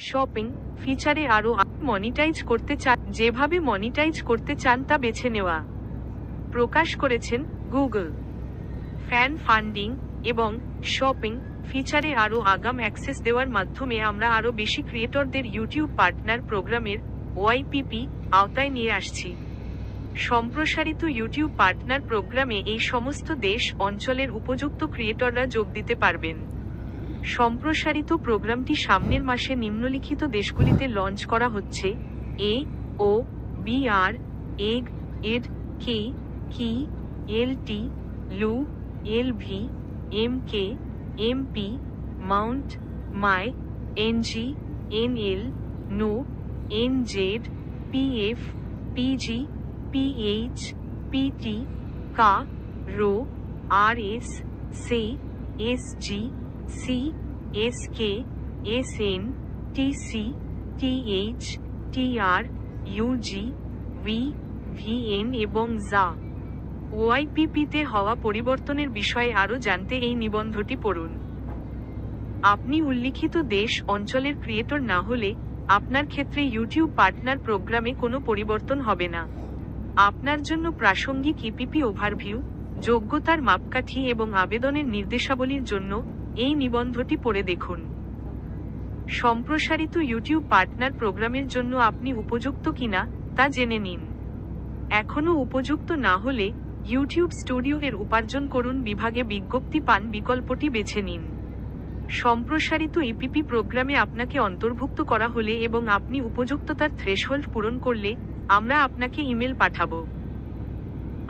Shopping ফিচারে আরও monetize করতে চান, যেভাবে মনিটাইজ করতে চান তা বেছে নেওয়া। প্রকাশ করেছেন গুগল। ফ্যান ফান্ডিং এবং শপিং ফিচারে আরও আগাম অ্যাক্সেস দেওয়ার মাধ্যমে আমরা আরও বেশি ক্রিয়েটরদের ইউটিউব পার্টনার প্রোগ্রামের ওয়াইপিপি আওতায় নিয়ে আসছি। সম্প্রসারিত ইউটিউব পার্টনার প্রোগ্রামে এই সমস্ত দেশ অঞ্চলের উপযুক্ত ক্রিয়েটররা যোগ দিতে পারবেন। সম্প্রসারিত প্রোগ্রামটি সামনের মাসে নিম্নলিখিত দেশগুলিতে লঞ্চ করা হচ্ছে: এ ও বি আর এগ এড কে কি এল টি লু L V M K M P মাউন্ট MY NG NL NO NZ PF PG PH PT কা রো আর এস সে SG C SK SN TC TH TR UG V VN এবং জা। ওয়াইপিপিতে হওয়া পরিবর্তনের বিষয়ে আরও জানতে এই নিবন্ধটি পড়ুন। আপনি উল্লিখিত দেশ অঞ্চলের ক্রিয়েটর না হলে আপনার ক্ষেত্রে ইউটিউব পার্টনার প্রোগ্রামে কোনো পরিবর্তন হবে না। আপনার জন্য প্রাসঙ্গিক ইপিপি ওভারভিউ, যোগ্যতার মাপকাঠি এবং আবেদনের নির্দেশাবলীর জন্য এই নিবন্ধটি পড়ে দেখুন। সম্প্রসারিত ইউটিউব পার্টনার প্রোগ্রামের জন্য আপনি উপযুক্ত কিনা তা জেনে নিন। এখনও উপযুক্ত না হলে ইউটিউব স্টুডিও এর উপার্জন করুন বিভাগে বিজ্ঞপ্তি পান বিকল্পটি বেছে নিন। সম্প্রসারিত ইপিপি প্রোগ্রামে আপনাকে অন্তর্ভুক্ত করা হলে এবং আপনি উপযুক্ততার থ্রেশহোল্ড পূরণ করলে আমরা আপনাকে ইমেল পাঠাবো।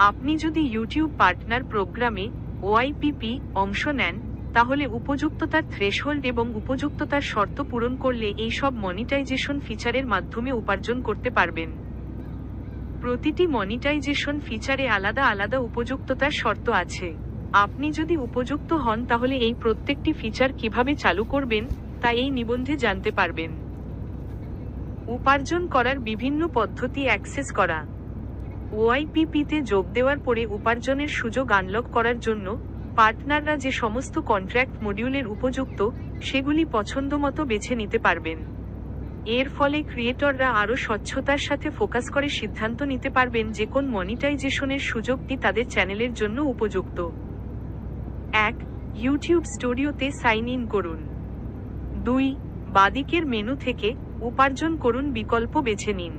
আপনি যদি ইউটিউব পার্টনার প্রোগ্রামে ওয়াইপিপি অংশ নেন তাহলে উপযুক্ততার থ্রেশহোল্ড এবং উপযুক্ততার শর্ত পূরণ করলে এই সব মনিটাইজেশন ফিচারের মাধ্যমে উপার্জন করতে পারবেন। প্রতিটি মনিটাইজেশন ফিচারে আলাদা আলাদা উপযুক্ততার শর্ত আছে। আপনি যদি উপযুক্ত হন তাহলে এই প্রত্যেকটি ফিচার কিভাবে চালু করবেন তা এই নিবন্ধে জানতে পারবেন। উপার্জন করার বিভিন্ন পদ্ধতি অ্যাক্সেস করা। ওয়াইপিপিতে যোগ দেওয়ার পরে উপার্জনের সুযোগ আনলক করার জন্য পার্টনাররা যে সমস্ত কন্ট্রাক্ট মডিউলের উপযুক্ত সেগুলি পছন্দমতো বেছে নিতে পারবেন। এর ফলে ক্রিয়েটররা আরও স্বচ্ছতার সাথে ফোকাস করে সিদ্ধান্ত নিতে পারবেন যে কোন মনিটাইজেশনের সুযোগটি তাদের চ্যানেলের জন্য উপযুক্ত। 1. ইউটিউব স্টুডিওতে সাইন ইন করুন। 2. বাদিকের মেনু থেকে উপার্জন করুন বিকল্প বেছে নিন।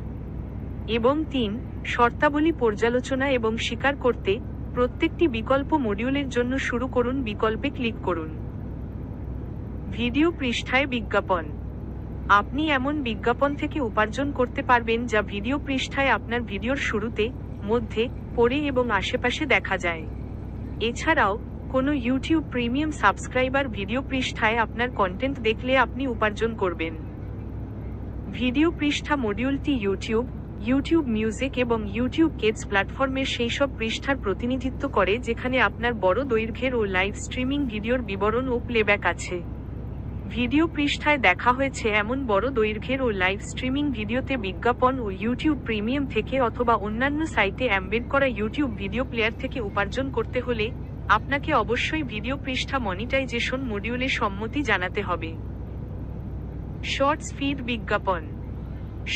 এবং 3. শর্তাবলী পর্যালোচনা এবং স্বীকার করতে প্রত্যেকটি বিকল্প মডিউলের জন্য শুরু করুন বিকল্পে ক্লিক করুন। ভিডিও পৃষ্ঠায় বিজ্ঞাপন। আপনি এমন বিজ্ঞাপন থেকে উপার্জন করতে পারবেন যা ভিডিও পৃষ্ঠায় আপনার ভিডিওর শুরুতে, মধ্যে, পরে এবং আশেপাশে দেখা যায়। এছাড়াও কোনো ইউটিউব প্রিমিয়াম সাবস্ক্রাইবার ভিডিও পৃষ্ঠায় আপনার কন্টেন্ট দেখলে আপনি উপার্জন করবেন। ভিডিও পৃষ্ঠা মডিউলটি ইউটিউব মিউজিক এবং ইউটিউব কিডস প্ল্যাটফর্মের সেই সব পৃষ্ঠার প্রতিনিধিত্ব করে যেখানে আপনার বড় দৈর্ঘ্যের ও লাইভ স্ট্রিমিং ভিডিওর বিবরণ ও প্লেব্যাক আছে। ভিডিও পৃষ্ঠায় দেখা হয়েছে এমন বড় দৈর্ঘ্যের ও লাইভ স্ট্রিমিং ভিডিওতে বিজ্ঞাপন ও ইউটিউব প্রিমিয়াম থেকে অথবা অন্যান্য সাইটে এমবেড করা ইউটিউব ভিডিও প্লেয়ার থেকে উপার্জন করতে হলে আপনাকে অবশ্যই ভিডিও পৃষ্ঠা মনিটাইজেশন মডিউলে সম্মতি জানাতে হবে। শর্টস ফিড বিজ্ঞাপন।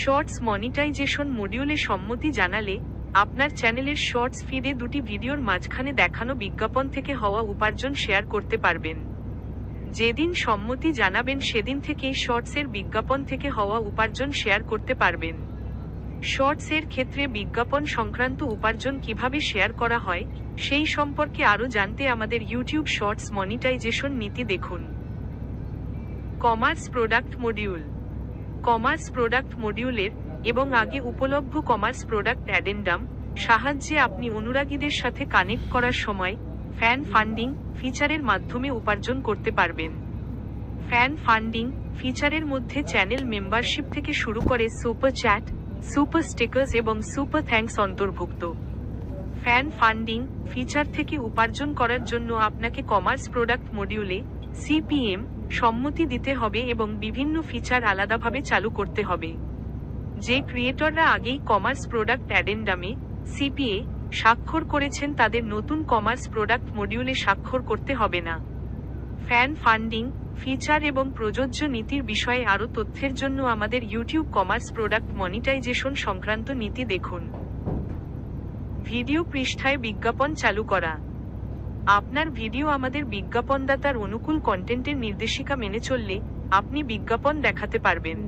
শর্টস মনিটাইজেশন মডিউলে সম্মতি জানালে আপনার চ্যানেলের শর্টস ফিডে দুটি ভিডিওর মাঝখানে দেখানো বিজ্ঞাপন থেকে হওয়া উপার্জন শেয়ার করতে পারবেন। যেদিন সম্মতি জানাবেন সেদিন থেকেই শর্টসের বিজ্ঞাপন থেকে হওয়া উপার্জন শেয়ার করতে পারবেন। শর্টসের ক্ষেত্রে বিজ্ঞাপন সংক্রান্ত উপার্জন কিভাবে শেয়ার করা হয় সেই সম্পর্কে আরও জানতে আমাদের ইউটিউব শর্টস মনিটাইজেশন নীতি দেখুন। Commerce product module. Commerce product মডিউলের এবং আগে উপলব্ধ কমার্স প্রোডাক্ট অ্যাডেন্ডাম সাহায্যে আপনি অনুরাগীদের সাথে কানেক্ট করার সময় ফ্যান ফান্ডিং ফিচারের মাধ্যমে উপার্জন করতে পারবেন। ফ্যান ফান্ডিং ফিচারের মধ্যে চ্যানেল মেম্বারশিপ থেকে শুরু করে সুপার চ্যাট, সুপার স্টিকার্স এবং সুপার থ্যাঙ্কস অন্তর্ভুক্ত। ফ্যান ফান্ডিং ফিচার থেকে উপার্জন করার জন্য আপনাকে কমার্স প্রোডাক্ট মডিউলে সিপিএম সম্মতি দিতে হবে এবং বিভিন্ন ফিচার আলাদাভাবে চালু করতে হবে। যে ক্রিয়েটররা আগেই কমার্স প্রোডাক্ট অ্যাডেন্ডামে সিপিএ স্বাক্ষর করেছেন তাদের নতুন কমার্স প্রোডাক্ট মডিউলে স্বাক্ষর করতে হবে না। ফ্যান ফান্ডিং ফিচার এবং প্রযোজ্য নীতির বিষয়ে আরও তথ্যের জন্য আমাদের ইউটিউব কমার্স প্রোডাক্ট মনিটাইজেশন সংক্রান্ত নীতি দেখুন। ভিডিও পৃষ্ঠায় বিজ্ঞাপন চালু করা। আপনার ভিডিও আমাদের বিজ্ঞাপনদাতার অনুকূল কন্টেন্টের নির্দেশিকা মেনে চললে আপনি বিজ্ঞাপন দেখাতে পারবেন।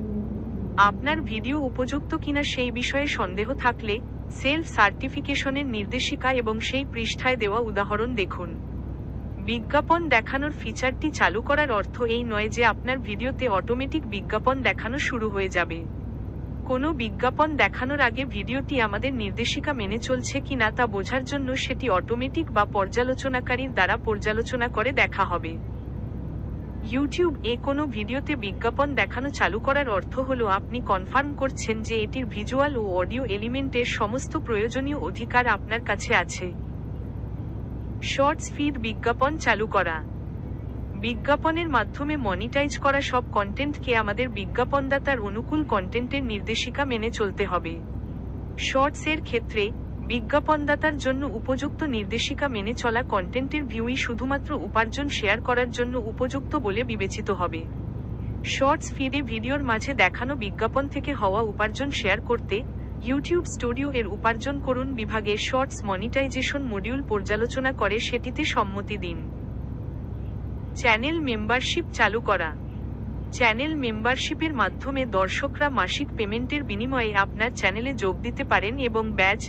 আপনার ভিডিও উপযুক্ত কিনা সেই বিষয়ে সন্দেহ থাকলে সেলফ সার্টিফিকেশনের নির্দেশিকা এবং সেই পৃষ্ঠায় দেওয়া উদাহরণ দেখুন। বিজ্ঞাপন দেখানোর ফিচারটি চালু করার অর্থ এই নয় যে আপনার ভিডিওতে অটোমেটিক বিজ্ঞাপন দেখানো শুরু হয়ে যাবে। কোনো বিজ্ঞাপন দেখানোর আগে ভিডিওটি আমাদের নির্দেশিকা মেনে চলছে কিনা তা বোঝার জন্য সেটি অটোমেটিক বা পর্যালোচনাকারীর দ্বারা পর্যালোচনা করে দেখা হবে। ইউটিউব কোনো ভিডিওতে বিজ্ঞাপন দেখানো চালু করার অর্থ হলো আপনি কনফার্ম করছেন যে এটির ভিজুয়াল ও অডিও এলিমেন্টের সমস্ত প্রয়োজনীয় অধিকার আপনার কাছে আছে। শর্টস ফিড বিজ্ঞাপন চালু করা। বিজ্ঞাপনের মাধ্যমে মনিটাইজ করা সব কন্টেন্টকে আমাদের বিজ্ঞাপনদাতার অনুকূল কন্টেন্টের নির্দেশিকা মেনে চলতে হবে। শর্টসের ক্ষেত্রে বিজ্ঞাপনদাতার জন্য উপযুক্ত নির্দেশিকা মেনে চলা কন্টেন্টের ভিউই শুধুমাত্র উপার্জন শেয়ার করার জন্য উপযুক্ত বলে বিবেচিত হবে। শর্টস ফিডে ভিডিওর মাঝে দেখানো বিজ্ঞাপন থেকে হওয়া উপার্জন শেয়ার করতে ইউটিউব স্টুডিও এর উপার্জন করুন বিভাগে শর্টস মনিটাইজেশন মডিউল পর্যালোচনা করে সেটিতে সম্মতি দিন। চ্যানেল মেম্বারশিপ চালু করা। চ্যানেল মেম্বারশিপের মাধ্যমে দর্শকরা মাসিক পেমেন্টের বিনিময়ে আপনার চ্যানেলে যোগ দিতে পারেন এবং ব্যাজ,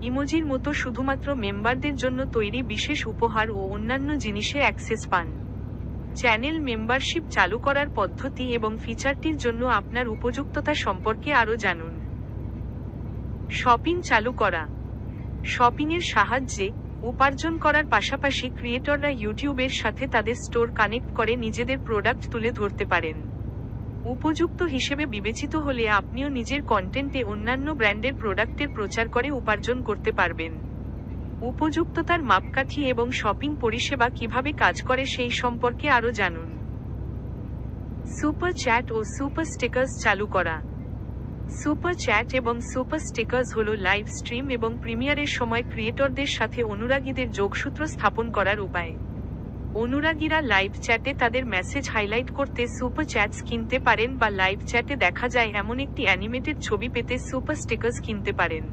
ইমোজির মতো শুধুমাত্র মেম্বারদের জন্য তৈরি বিশেষ উপহার ও অন্যান্য জিনিসে অ্যাক্সেস পান। চ্যানেল মেম্বারশিপ চালু করার পদ্ধতি এবং ফিচারটির জন্য আপনার উপযুক্ততা সম্পর্কে আরও জানুন। শপিং চালু করা। শপিংয়ের সাহায্যে উপার্জন করার পাশাপাশি ক্রিয়েটররা ইউটিউবের সাথে তাদের স্টোর কানেক্ট করে নিজেদের প্রোডাক্ট তুলে ধরতে পারেন। উপযুক্ত হিসেবে বিবেচিত হলে আপনিও নিজের কন্টেন্টে অন্যান্য ব্র্যান্ডের প্রোডাক্টের প্রচার করে উপার্জন করতে পারবেন। উপযুক্ততার মাপকাঠি এবং শপিং পরিষেবা কিভাবে কাজ করে সেই সম্পর্কে আরও জানুন। সুপার চ্যাট ও সুপার স্টিকার্স চালু করা। সুপার চ্যাট এবং সুপার স্টিকার্স হল লাইভ স্ট্রিম এবং প্রিমিয়ারের সময় ক্রিয়েটরদের সাথে অনুরাগীদের যোগসূত্র স্থাপন করার উপায়। অনুরাগীরা লাইভ চ্যাটে তাদের মেসেজ হাইলাইট করতে সুপার চ্যাটস কিনতে পারেন বা লাইভ চ্যাটে দেখা যায় এমন একটি অ্যানিমেটেড ছবি পেতে সুপার স্টিকার্স কিনতে পারেন।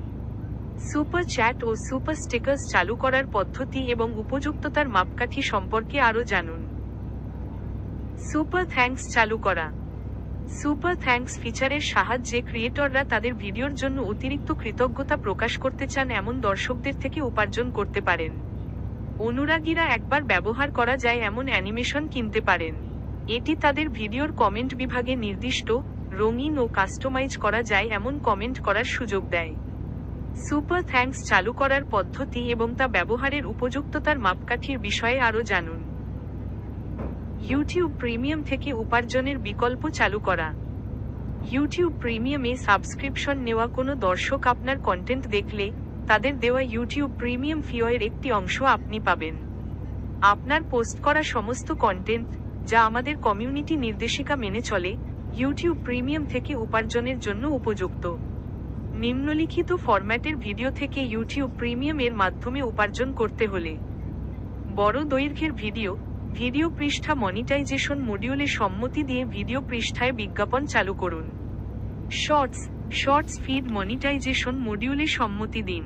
সুপার চ্যাট ও সুপার স্টিকার্স চালু করার পদ্ধতি এবং উপযুক্ততার মাপকাঠি সম্পর্কে আরও জানুন। সুপার থ্যাঙ্কস চালু করা। সুপার থ্যাঙ্কস ফিচারের সাহায্যে ক্রিয়েটররা তাদের ভিডিওর জন্য অতিরিক্ত কৃতজ্ঞতা প্রকাশ করতে চান এমন দর্শকদের থেকে উপার্জন করতে পারেন। অনুরাগীরা একবার ব্যবহার করা যায় এমন অ্যানিমেশন কিনতে পারেন। এটি তাদের ভিডিওর কমেন্ট বিভাগে নির্দিষ্ট, রঙিন ও কাস্টমাইজ করা যায় এমন কমেন্ট করার সুযোগ দেয়। সুপার থ্যাঙ্কস চালু করার পদ্ধতি এবং তা ব্যবহারের উপযুক্ততার মাপকাঠির বিষয়ে আরও জানুন। ইউটিউব প্রিমিয়াম থেকে উপার্জনের বিকল্প চালু করা। ইউটিউব প্রিমিয়ামে সাবস্ক্রিপশন নেওয়া কোনো দর্শক আপনার কন্টেন্ট দেখলে তাদের দেওয়া ইউটিউব প্রিমিয়াম ফিয়ের একটি অংশ আপনি পাবেন। আপনার পোস্ট করা সমস্ত কন্টেন্ট, যা আমাদের কমিউনিটি নির্দেশিকা মেনে চলে, ইউটিউব প্রিমিয়াম থেকে উপার্জনের জন্য উপযুক্ত। নিম্নলিখিত ফরম্যাটের ভিডিও থেকে ইউটিউব প্রিমিয়াম এর মাধ্যমে উপার্জন করতে হলে: বড় দৈর্ঘ্যের ভিডিও, ভিডিও পৃষ্ঠা মনিটাইজেশন মডিউলে সম্মতি দিয়ে ভিডিও পৃষ্ঠায় বিজ্ঞাপন চালু করুন। শর্টস ফিড মনিটাইজেশন মডিউলে সম্মতি দিন।